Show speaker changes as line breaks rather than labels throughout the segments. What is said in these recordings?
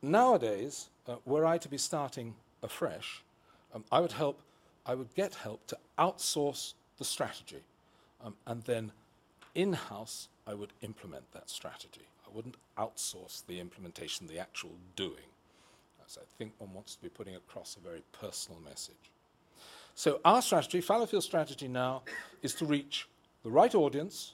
nowadays, were I to be starting afresh, I would get help to outsource the strategy, and then in-house I would implement that strategy. I wouldn't outsource the implementation, the actual doing, as I think one wants to be putting across a very personal message. So our strategy, Fallowfield's strategy now, is to reach the right audience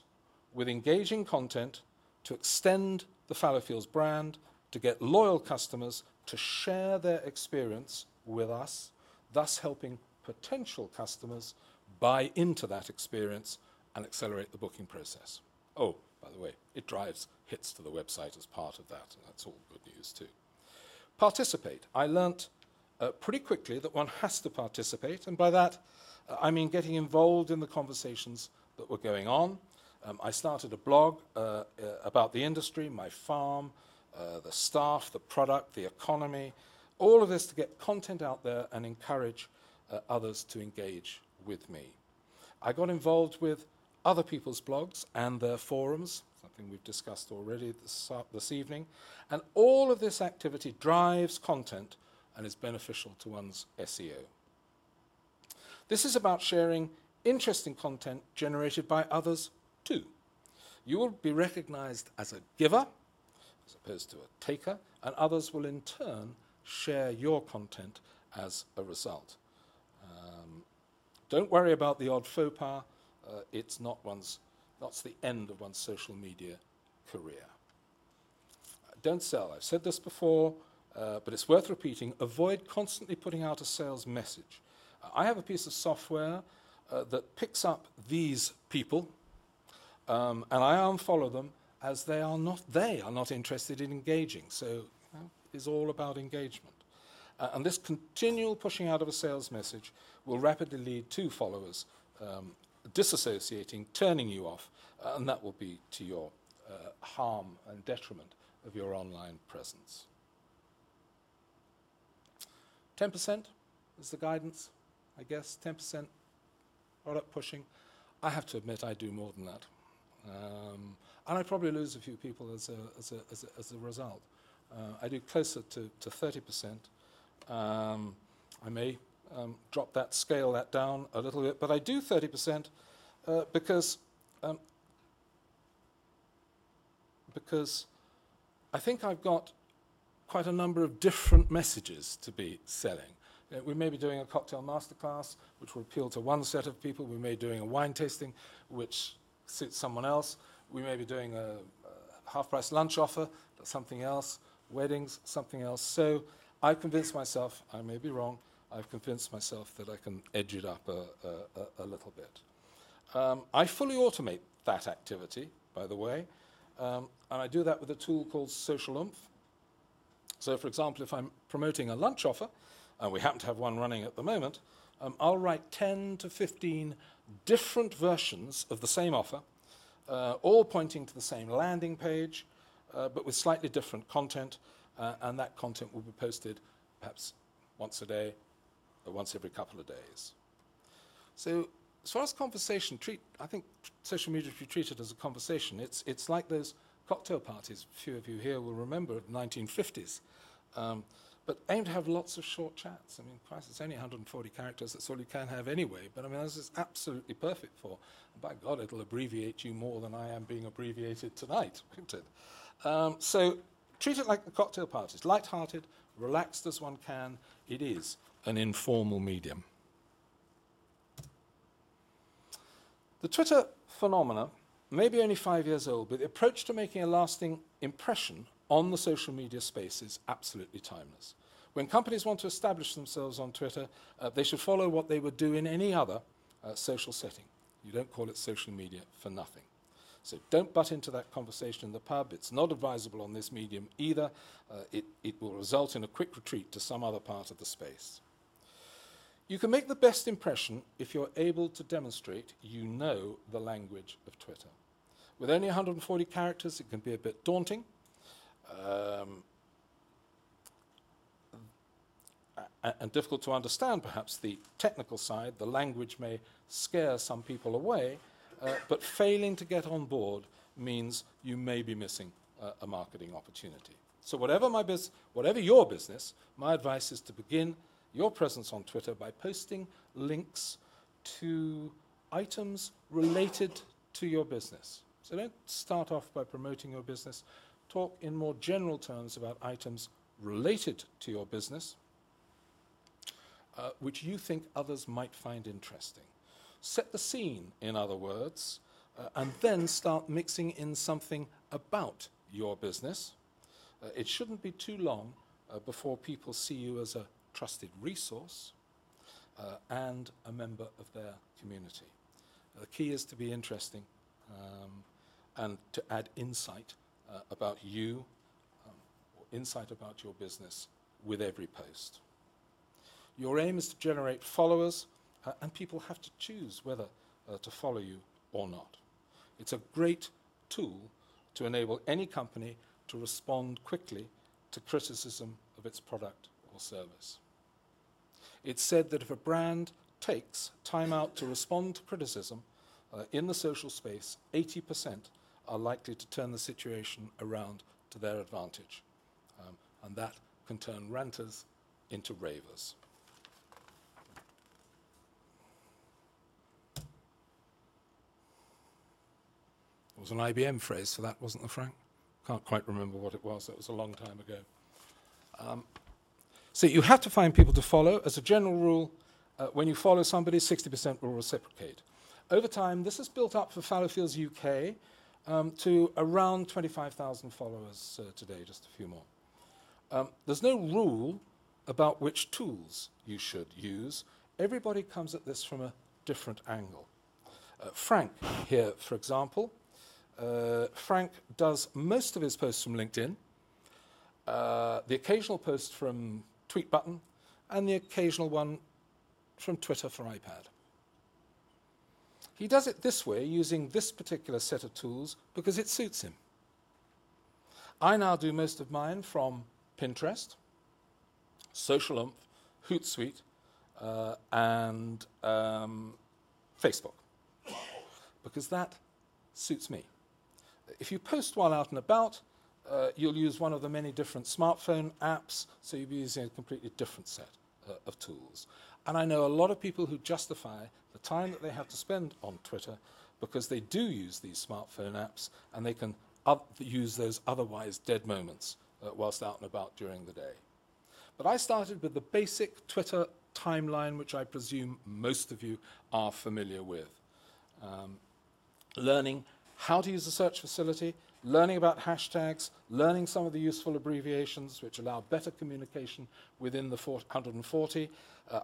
with engaging content, to extend the Fallowfield's brand, to get loyal customers to share their experience with us, thus helping potential customers buy into that experience and accelerate the booking process. Oh, by the way, it drives hits to the website as part of that, and that's all good news too. Participate. I learnt pretty quickly that one has to participate, and by that I mean getting involved in the conversations that were going on. I started a blog about the industry, my farm, the staff, the product, the economy, all of this to get content out there and encourage others to engage with me. I got involved with other people's blogs and their forums, something we've discussed already this evening, and all of this activity drives content and is beneficial to one's SEO. This is about sharing interesting content generated by others too. You will be recognized as a giver as opposed to a taker, and others will in turn share your content as a result. Don't worry about the odd faux pas. It's not the end of one's social media career. Don't sell. I've said this before, but it's worth repeating. Avoid constantly putting out a sales message. I have a piece of software that picks up these people, and I unfollow them as they are not interested in engaging. So it's all about engagement. And this continual pushing out of a sales message will rapidly lead to followers disassociating, turning you off, and that will be to your harm and detriment of your online presence. 10% is the guidance, I guess, 10% product pushing. I have to admit I do more than that. And I probably lose a few people as a result. I do closer to 30%. I may scale that down a little bit, but I do 30% because I think I've got quite a number of different messages to be selling. We may be doing a cocktail masterclass, which will appeal to one set of people. We may be doing a wine tasting, which suits someone else. We may be doing a half-price lunch offer, that's something else. Weddings, something else. So I've convinced myself, I may be wrong, I've convinced myself that I can edge it up a little bit. I fully automate that activity, by the way, and I do that with a tool called Social Oomph. So, for example, if I'm promoting a lunch offer, and we happen to have one running at the moment, I'll write 10 to 15 different versions of the same offer, all pointing to the same landing page, but with slightly different content, and that content will be posted perhaps once a day or once every couple of days. So as far as conversation, I think social media should be treated as a conversation. It's like those cocktail parties, a few of you here will remember, of the 1950s. But aim to have lots of short chats. I mean, Christ, it's only 140 characters, that's all you can have anyway, but I mean, this is absolutely perfect for, and by God, it'll abbreviate you more than I am being abbreviated tonight, won't it? So treat it like the cocktail parties, light-hearted, relaxed as one can. It is an informal medium. The Twitter phenomena may be only 5 years old, but the approach to making a lasting impression on the social media space is absolutely timeless. When companies want to establish themselves on Twitter, they should follow what they would do in any other social setting. You don't call it social media for nothing. So don't butt into that conversation in the pub. It's not advisable on this medium either. It will result in a quick retreat to some other part of the space. You can make the best impression if you're able to demonstrate you know the language of Twitter. With only 140 characters, it can be a bit daunting. And difficult to understand, perhaps, the technical side. The language may scare some people away, but failing to get on board means you may be missing a marketing opportunity. So whatever your business, my advice is to begin your presence on Twitter by posting links to items related to your business. So don't start off by promoting your business. Talk in more general terms about items related to your business, which you think others might find interesting. Set the scene, in other words, and then start mixing in something about your business. It shouldn't be too long before people see you as a trusted resource and a member of their community. The key is to be interesting and to add insight about you or insight about your business with every post. Your aim is to generate followers, and people have to choose whether to follow you or not. It's a great tool to enable any company to respond quickly to criticism of its product or service. It's said that if a brand takes time out to respond to criticism in the social space, 80% are likely to turn the situation around to their advantage. And that can turn ranters into ravers. It was an IBM phrase for that, wasn't there, Frank? Can't quite remember what it was. It was a long time ago. So you have to find people to follow. As a general rule, when you follow somebody, 60% will reciprocate. Over time, this has built up for Fallowfields UK to around 25,000 followers today, just a few more. There's no rule about which tools you should use. Everybody comes at this from a different angle. Frank here, for example, Frank does most of his posts from LinkedIn, the occasional post from TweetButton, and the occasional one from Twitter for iPad. He does it this way, using this particular set of tools, because it suits him. I now do most of mine from Pinterest, Social Oomph, Hootsuite, and Facebook, because that suits me. If you post while out and about, you'll use one of the many different smartphone apps, so you'll be using a completely different set of tools. And I know a lot of people who justify the time that they have to spend on Twitter because they do use these smartphone apps and they can use those otherwise dead moments whilst out and about during the day. But I started with the basic Twitter timeline, which I presume most of you are familiar with. Learning how to use the search facility, learning about hashtags, learning some of the useful abbreviations which allow better communication within the 140.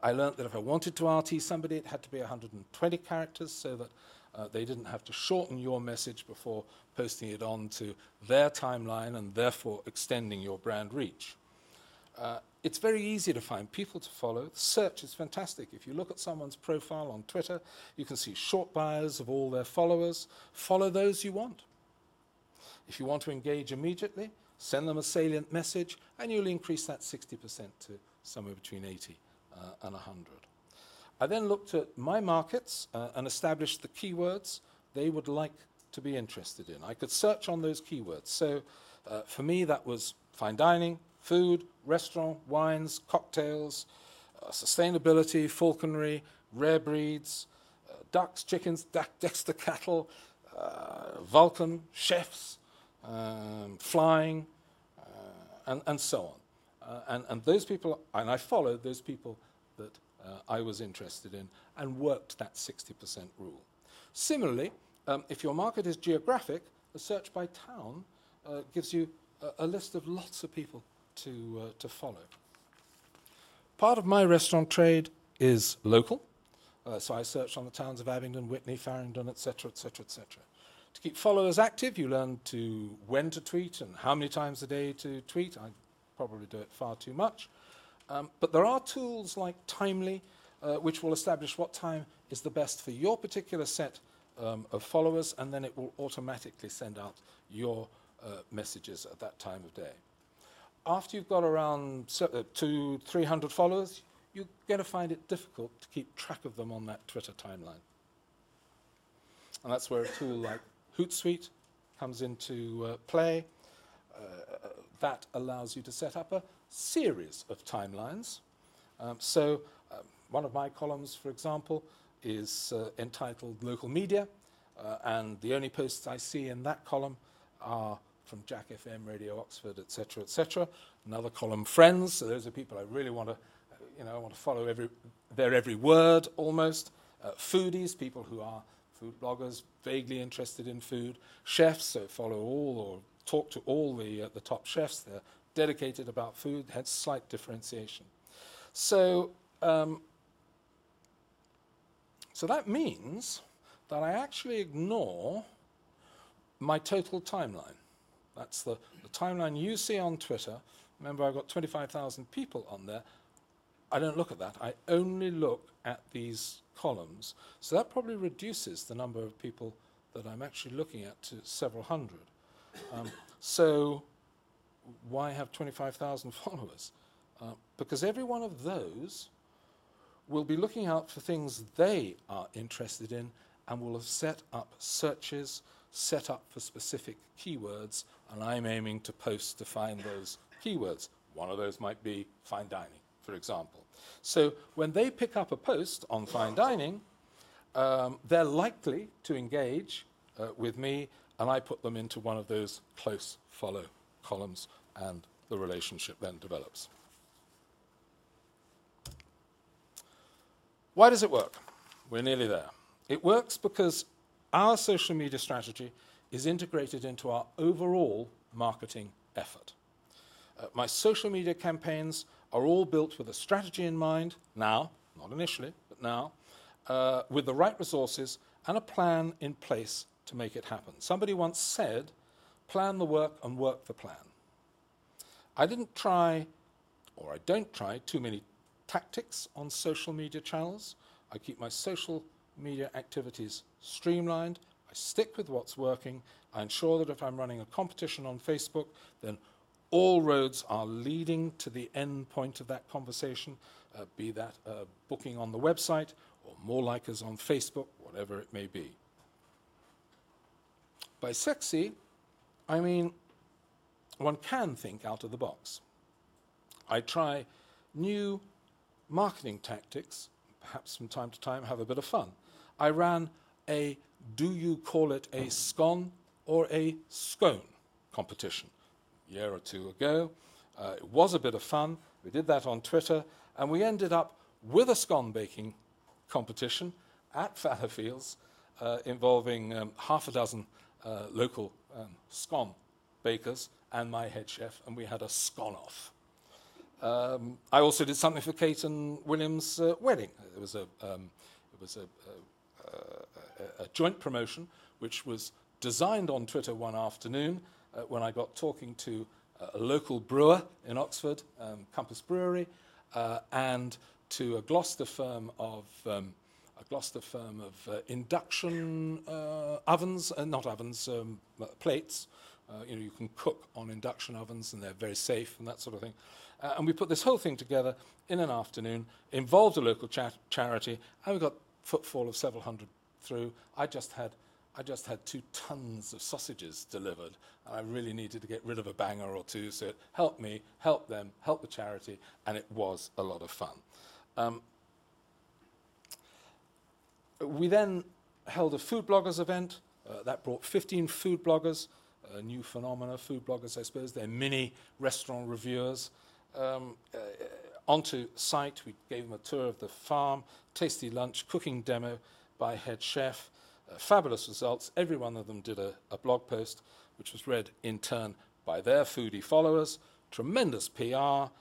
I learned that if I wanted to RT somebody, it had to be 120 characters so that they didn't have to shorten your message before posting it on to their timeline and therefore extending your brand reach. It's very easy to find people to follow. The search is fantastic. If you look at someone's profile on Twitter, you can see short bios of all their followers. Follow those you want. If you want to engage immediately, send them a salient message, and you'll increase that 60% to somewhere between 80 and 100. I then looked at my markets and established the keywords they would like to be interested in. I could search on those keywords. So for me, that was fine dining, food, restaurant, wines, cocktails, sustainability, falconry, rare breeds, ducks, chickens, Dexter cattle, Vulcan, chefs, flying, and so on. And those people, and I followed those people that I was interested in and worked that 60% rule. Similarly, if your market is geographic, the search by town gives you a list of lots of people to follow. Part of my restaurant trade is local, so I search on the towns of Abingdon, Witney, Farringdon, etc., etc., etc. To keep followers active, you learn when to tweet and how many times a day to tweet. I probably do it far too much. But there are tools like Timely, which will establish what time is the best for your particular set of followers, and then it will automatically send out your messages at that time of day. After you've got around 200-300 followers, you're going to find it difficult to keep track of them on that Twitter timeline. And that's where a tool like Hootsuite comes into play. that allows you to set up a series of timelines. So one of my columns, for example, is entitled Local Media, and the only posts I see in that column are from Jack FM, Radio Oxford, etc., etc. Another column, Friends. So those are people I really want to, I want to follow their every word almost. Foodies, people who are food bloggers, vaguely interested in food. Chefs, so follow all or talk to all the top chefs. They're dedicated about food, hence slight differentiation. So, so that means that I actually ignore my total timeline. That's the timeline you see on Twitter. Remember, I've got 25,000 people on there. I don't look at that. I only look at these columns. So that probably reduces the number of people that I'm actually looking at to several hundred. So why have 25,000 followers? Because every one of those will be looking out for things they are interested in and will have set up searches, set up for specific keywords, and I'm aiming to post to find those keywords. One of those might be fine dining, for example. So when they pick up a post on fine dining, they're likely to engage with me, and I put them into one of those close follow columns, and the relationship then develops. Why does it work? We're nearly there. It works because our social media strategy is integrated into our overall marketing effort. My social media campaigns are all built with a strategy in mind, now, not initially, but now, with the right resources and a plan in place to make it happen. Somebody once said, plan the work and work the plan. I didn't try, or I don't try, too many tactics on social media channels. I keep my social media activities streamlined. I stick with what's working. I ensure that if I'm running a competition on Facebook, then all roads are leading to the end point of that conversation, be that booking on the website or more likers on Facebook, whatever it may be. By sexy, I mean one can think out of the box. I try new marketing tactics, perhaps from time to time have a bit of fun. I ran a do you call it a scone or a scone competition a year or two ago. It was a bit of fun. We did that on Twitter, and we ended up with a scone baking competition at Fallowfields involving half a dozen local scone bakers and my head chef, and we had a scone-off. I also did something for Kate and William's wedding. It was a joint promotion which was designed on Twitter one afternoon when I got talking to a local brewer in Oxford, Compass Brewery, and to a Gloucester firm of induction ovens, not ovens, plates. You can cook on induction ovens, and they're very safe and that sort of thing. And we put this whole thing together in an afternoon, involved a local charity, and we got footfall of several hundred through. I just had 2 tons of sausages delivered, and I really needed to get rid of a banger or two, so it helped me, helped them, helped the charity, and it was a lot of fun. We then held a food bloggers event that brought 15 food bloggers, a new phenomena, food bloggers, I suppose. They're mini restaurant reviewers. Onto site, we gave them a tour of the farm, tasty lunch, cooking demo by head chef. Fabulous results. Every one of them did a blog post, which was read in turn by their foodie followers. Tremendous PR.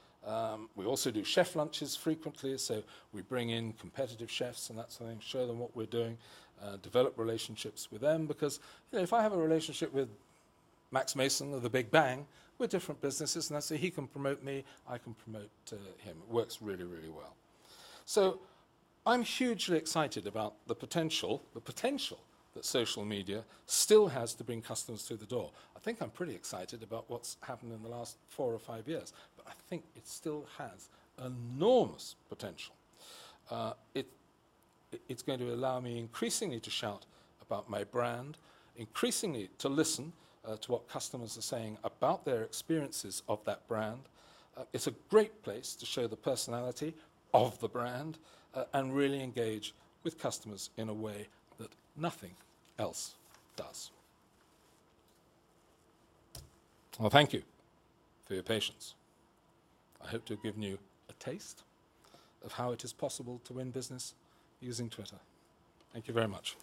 We also do chef lunches frequently, so we bring in competitive chefs and that sort of thing, show them what we're doing, develop relationships with them, because if I have a relationship with Max Mason of The Big Bang, we're different businesses, and that's so he can promote me, I can promote him. It works really, really well. So I'm hugely excited about the potential that social media still has to bring customers through the door. I think I'm pretty excited about what's happened in the last 4 or 5 years, but I think it still has enormous potential. It's going to allow me increasingly to shout about my brand, increasingly to listen to what customers are saying about their experiences of that brand. It's a great place to show the personality of the brand and really engage with customers in a way that nothing else does. Well, thank you for your patience. I hope to have given you a taste of how it is possible to win business using Twitter. Thank you very much.